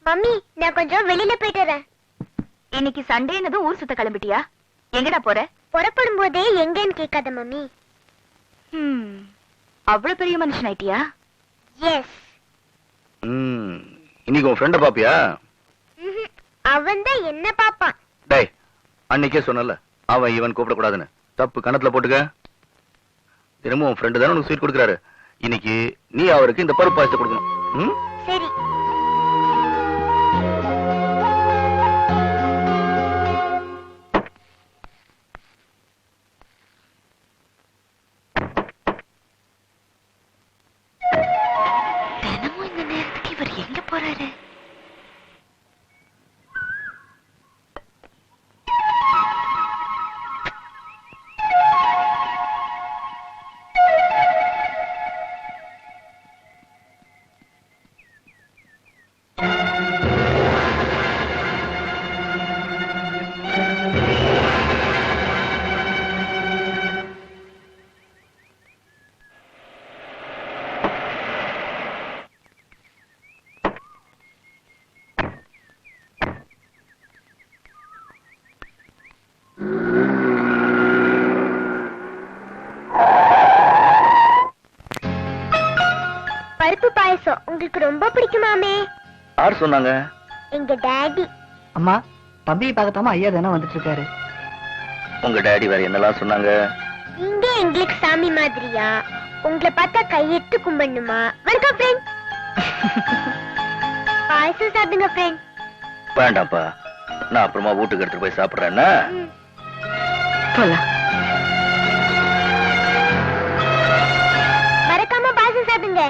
Mummy நான் கொஞ்சம் வெளியில போயிட்டு வரேன். இன்னைக்கு சண்டேனது ஊர் சுத்த கிளம்பிட்டியா? எங்கடா போற? புறப்படும் போதே எங்கன்னு கேட்காத மம்மி. அவ்வளவு பெரிய மனுஷன் ஆயிட்டியா? எஸ். இன்னைக்கு உன் ஃப்ரெண்ட பாப்பியா? அவன் தான் என்ன பாப்பான். டேய், அன்னைக்கே சொன்னல அவன் இவன் கூப்பிட கூடாதுன்னு. தப்பு கணத்துல போட்டுக்க. தினமும் உன் ஃப்ரெண்டு தானே உனக்கு ஸ்வீட் கொடுக்குறாரு. இன்னைக்கு நீ அவருக்கு இந்த பருப்பு பாயசத்தை கொடுக்கணும். சரி. தினமும் இந்த நேரத்துக்கு இவர் எங்க போறாரு? பருப்பு பாயசம் உங்களுக்கு ரொம்ப பிடிக்குமாமே? யார் சொன்னாங்க? எங்க டாடி. அம்மா, தம்பியை பார்க்கத்தாம ஐயா தானே வந்துட்டு இருக்காரு. உங்க டாடி வேற என்னெல்லாம் சொன்னாங்க? நீங்க எங்களுக்கு சாமி மாதிரியா? உங்களை பார்த்தா கையெடுத்து கும்பிடணுமா? வணக்கம் ஃப்ரெண்ட். பாயசம் சாப்பிடுங்க ஃப்ரெண்ட். வேண்டாம்ப்பா, நான் அப்புறமா வீட்டுக்கு எடுத்துட்டு போய் சாப்பிடுறேன்னா. போலாம். மறக்காம பாயசம் சாப்பிடுங்க.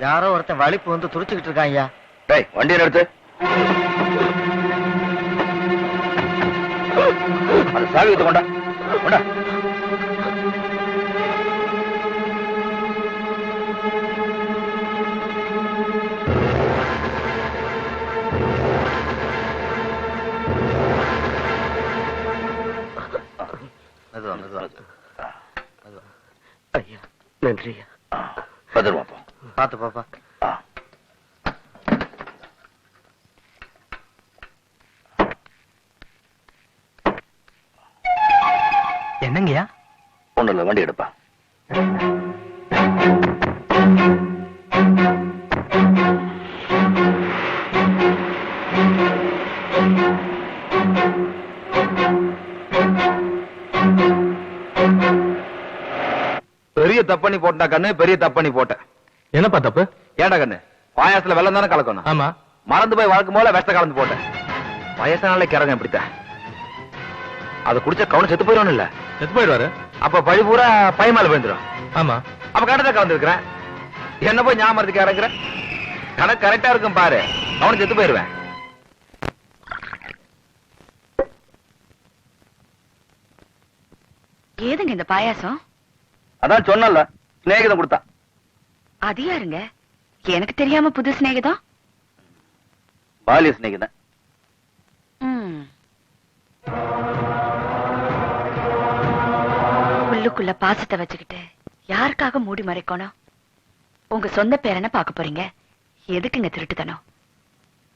யாரோ ஒருத்தன் வலிப்பு வந்து துடிச்சுக்கிட்டு இருக்கான் ஐயா. டேய், வண்டியை நிறுத்து. அந்த சாவி எடுத்து கொண்டா. கொண்டா. ஐயா நன்றி. பத்திரமா போ. பாத்து பாப்பா. என்னங்கய்யா? ஒண்ணு இல்ல, வண்டி எடுப்பா. பெரிய தப்பண்ணி போட்டா கண்ணு, பெரிய தப்பண்ணி போட்ட. என்னப்பா தப்பு? ஏடா கண்ணு, பாயாசத்துல வெள்ளம் தானே கலக்கணும். ஆமா. மறந்து போய் வழக்கம் போல விஷத்தை கலந்து போட்டேன். வயசானாலே கிறங்க எப்படித்தான் அதை குடிச்ச கவனம் செத்து போயிடும். இல்ல செத்து போயிடுவாரு. அப்ப பழி பூரா பையமால போயிருந்துடும். ஆமா. அப்ப கடத்தை கலந்துருக்கிறேன். என்ன போய் ஞாபகத்துக்கு இறங்குற? கணக்கு கரெக்டா இருக்கும் பாரு, அவனுக்கு செத்து போயிருவேன். ஏதுங்க இந்த பாயாசம்? அதான் சொன்னல, சிநேகிதம் கொடுத்தா. அது யாருங்க? எனக்கு தெரியாம புது சிநேகிதம்? பாலிய சிநேகிதன். உள்ளுக்குள்ள பாசத்தை வச்சுக்கிட்டு யாருக்காக மூடி மறைக்கணும்? உங்க சொந்த பேரனை பார்க்க போறீங்க, எதுக்குங்க திருட்டுத்தனம்?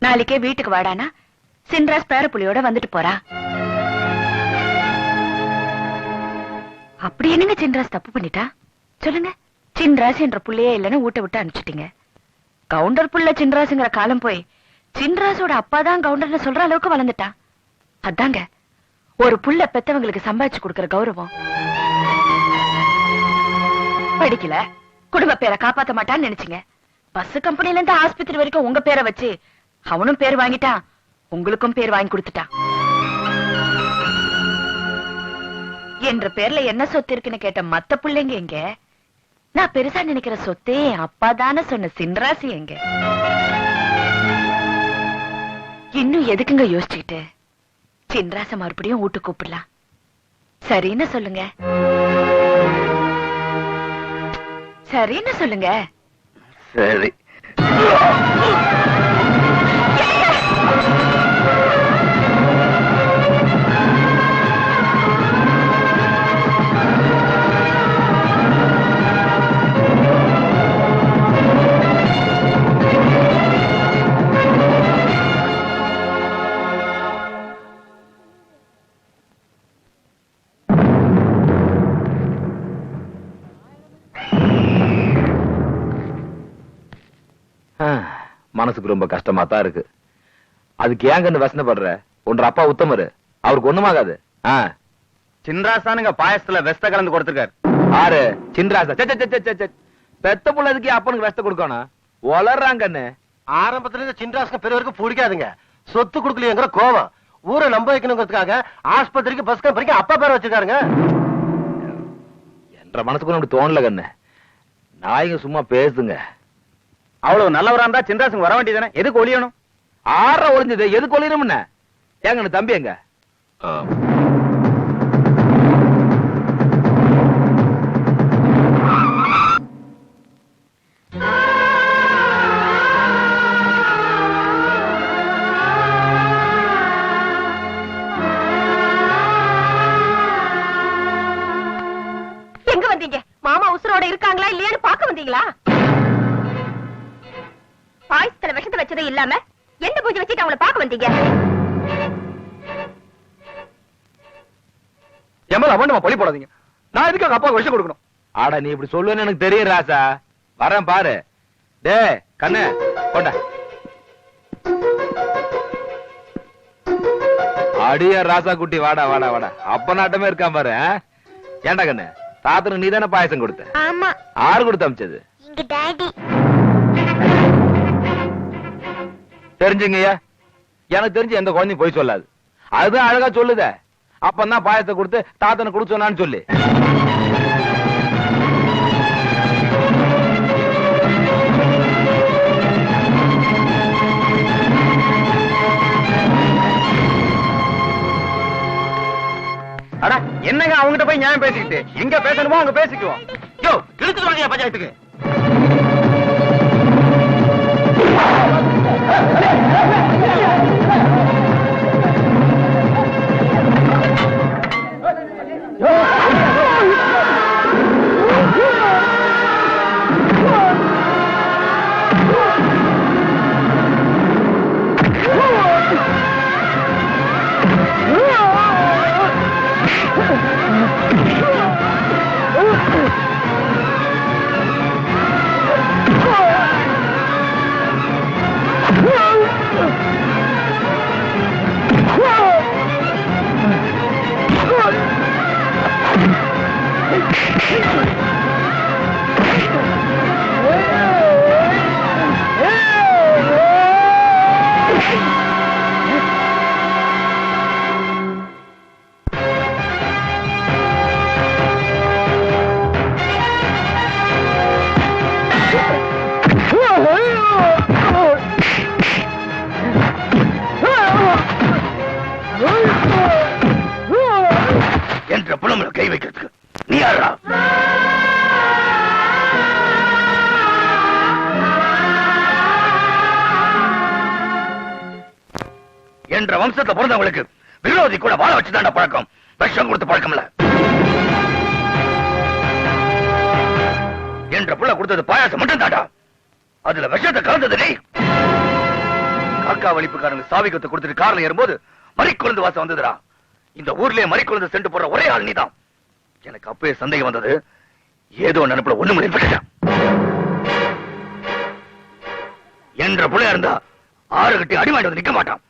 நாளைக்கே வீட்டுக்கு வாடானா சின்ராஸ் பேரப்புலியோட வந்துட்டு போறா. அப்படி என்னங்க சின்ராஸ் தப்பு பண்ணிட்டா சொல்லுங்க? சின்ராஸ் என்ற புள்ளையே இல்லைன்னு ஊட்ட விட்டு அனுப்பிச்சிட்டீங்க. கவுண்டர் புள்ள சின்ராசுங்கிற காலம் போய் சின்ராஸோட அப்பாதான் கவுண்டர்னு சொல்ற அளவுக்கு வளர்ந்துட்டான். அதாங்க ஒரு புள்ள பெத்தவங்களுக்கு சம்பாதிச்சு கொடுக்கிற கௌரவம். படிக்கல, குடும்ப பேரை காப்பாத்த மாட்டான்னு நினைச்சீங்க. பஸ் கம்பெனில இருந்து ஆஸ்பத்திரி வரைக்கும் உங்க பேரை வச்சு அவனும் பேர் வாங்கிட்டான், உங்களுக்கும் பேர் வாங்கி கொடுத்துட்டான். என்ற பேர்ல என்ன சொத்து இருக்குன்னு கேட்ட மத்த பிள்ளைங்க எங்க? நான் பெருசா நினைக்கிற சொத்தே அப்பாதான சொன்ன சின்ராசி எங்க? இன்னும் எதுக்குங்க யோசிச்சுக்கிட்டு? சின்ராச மறுபடியும் வீட்டு கூப்பிடலாம். சரின்னு சொல்லுங்க. சரின்னு சொல்லுங்க. சரி. மனசுக்கு ரொம்ப கஷ்டமா தான் இருக்கு. அதுக்கு ஏங்கன்னு வசனப்படுற? உன்ற அப்பா உத்தமரு, அவருக்கு ஒண்ணுமாகாது. சின்ராசானுங்க பாயசத்துல வெஸ்த கலந்து கொடுத்திருக்காரு. ஆறு சின்ராசா பெத்த புள்ளதுக்கு அப்பனுக்கு வெஸ்த கொடுக்கணும். வளர்றாங்கன்னு ஆரம்பத்துல இருந்து சின்ராசன பெரியவருக்கு பிடிக்காதுங்க. சொத்து கொடுக்கலையங்கிற கோவம். ஊரை நம்ப வைக்கணுங்கிறதுக்காக ஆஸ்பத்திரிக்கு பஸ் கம்பெனிக்கு அப்பா பேர் வச்சிருக்காருங்க. என்ற மனசுக்கு அப்படி தோணல கண்ணு. நாய்ங்க சும்மா பேசுங்க. அவ்வளவு நல்லவரா இருந்தா சின்ராசன் வர வேண்டியதானே? எதுக்கு ஒளியணும்? ஆற ஒளிஞ்சது எதுக்கு ஒளியணும்னு? ஏங்க தம்பி எங்க? எங்க வந்தீங்க? மாமா உசுரோட இருக்காங்களா இல்லையான்னு பாக்க வந்தீங்களா? பாயசத்துல விஷத்தை வச்சதே இல்லாம எந்த பூஜை வச்சுட்டு அவங்கள பாக்க வந்தீங்க? எம்எல் அவன் பழி போடாதீங்க. நான் எதுக்கு அப்பா விஷம் கொடுக்கணும்? ஆடா நீ இப்படி சொல்லுவேன்னு எனக்கு தெரியும் ராசா. வரேன் பாரு. டே கண்ணு கொண்ட அடிய ராசா குட்டி, வாடா வாடா வாடா. அப்ப நாட்டமே இருக்கான் பாரு. ஏண்டா கண்ணு, தாத்தனுக்கு நீ தானே பாயசம் கொடுத்த? ஆமா. ஆறு கொடுத்து அமிச்சது? எங்க டாடி. தெரிஞ்சுங்கய்யா, எனக்கு தெரிஞ்சு எந்த குழந்தையும் போய் சொல்லாது. அதுதான் அழகா சொல்லுத. அப்பதான் பாயசத்தை கொடுத்து தாத்தனை கொடுத்து சொன்னான்னு சொல்லி. அட என்னங்க அவங்ககிட்ட போய் நியாயம் பேசிக்கிட்டு? எங்க பேசணுமோ அங்க பேசிக்குவோம். யோ இழுத்துட்டு வாங்க பஞ்சாயத்துக்கு. என்ற புலம்பல கை வைக்கிறதுக்கு நீ யாரா? என்ற வம்சத்தை பிறந்தவங்களுக்கு விரோதி கூட வாழ வச்சுதாண்ட பழக்கம். விஷம் கொடுத்து பழக்கம் இல்ல. என்ற புள்ள கொடுத்தது பாயாசம் மட்டும் தாண்டா. அதுல விஷத்தை கலந்தது நீ. காக்கா வலிப்புக்காரங்க சாவி கத்து கொடுத்துட்டு கார்ல ஏறும்போது மறிக்குழந்து வாசம் வந்ததுடா. இந்த ஊர்லயே மறிக்குழந்து சென்று போற ஒரே ஆள் நீதான். எனக்கு அப்பவே சந்தேகம் வந்தது. ஏதோ நினைப்புல ஒண்ணு முடிவு என்ற புள்ளையா இருந்தா ஆறு கட்டி அடி வாங்கிட்டு வந்து நிக்க மாட்டான்.